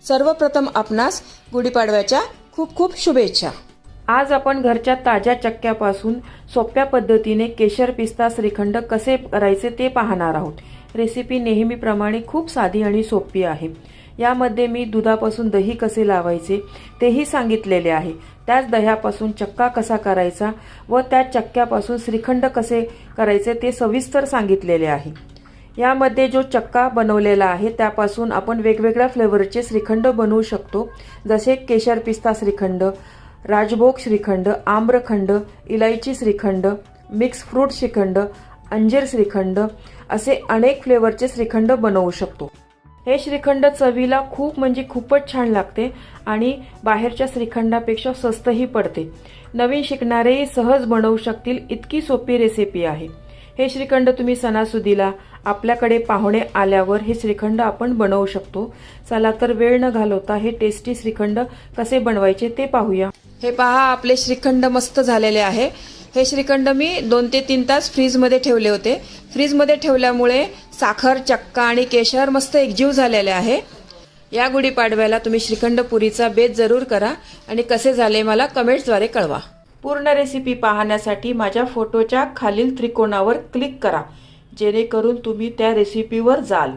सर्वप्रथम आपणास गुढीपाडव्याच्या खूप खूप शुभेच्छा। आज आपण घरच्या ताज्या चक्क्यापासून सोप्या पद्धतीने केशर पिस्ता श्रीखंड कसे करायचे ते पाहणार आहोत। रेसिपी नेहमीप्रमाणे खूप साधी आणि सोपी आहे। यामध्ये मी दुधापासून दही कसे लावायचे तेही सांगितलेले आहे। त्याच दह्यापासून चक्का कसा करायचा व त्या चक्क्यापासून श्रीखंड कसे करायचे ते सविस्तर सांगितलेले आहे। यामध्ये जो चक्का बनवलेला आहे त्यापासून आपण वेगवेगळ्या फ्लेवरचे श्रीखंड बनवू शकतो, जसे केशर पिस्ता श्रीखंड, राजभोग श्रीखंड, आम्रखंड, इलायची श्रीखंड, मिक्स फ्रूट श्रीखंड, अंजीर श्रीखंड असे अनेक फ्लेवरचे श्रीखंड बनवू शकतो। हे श्रीखंड चवीला खूपच छान लागते आणि बाहेरच्या श्रीखंडापेक्षा स्वस्तही पडते। नवीन शिकणारेही सहज बनवू शकतील इतकी सोपी रेसिपी आहे। हे श्रीखंड तुम्ही सणासुदीला आपल्याकडे पाहुणे आल्यावर हे श्रीखंड आपण बनवू शकतो। चला तर वेळ न घालवता हे टेस्टी श्रीखंड कसे बनवायचे ते पाहूया। हे पहा, आपले श्रीखंड मस्त झालेले आहे। हे श्रीखंड मी 2 ते 3 तास फ्रीजमध्ये ठेवले होते। फ्रीजमध्ये ठेवल्यामुळे साखर, चक्का आणि केशर मस्त एकजीव झालेले आहे। या गुढीपाडव्याला तुम्ही श्रीखंड पुरीचा बेत जरूर करा आणि कसे झाले मला कमेंट्सद्वारे कळवा। पूर्ण रेसिपी पाहण्यासाठी माझ्या फोटोच्या खालील त्रिकोणावर क्लिक करा, जेणेकरून तुम्ही त्या रेसिपीवर जाल।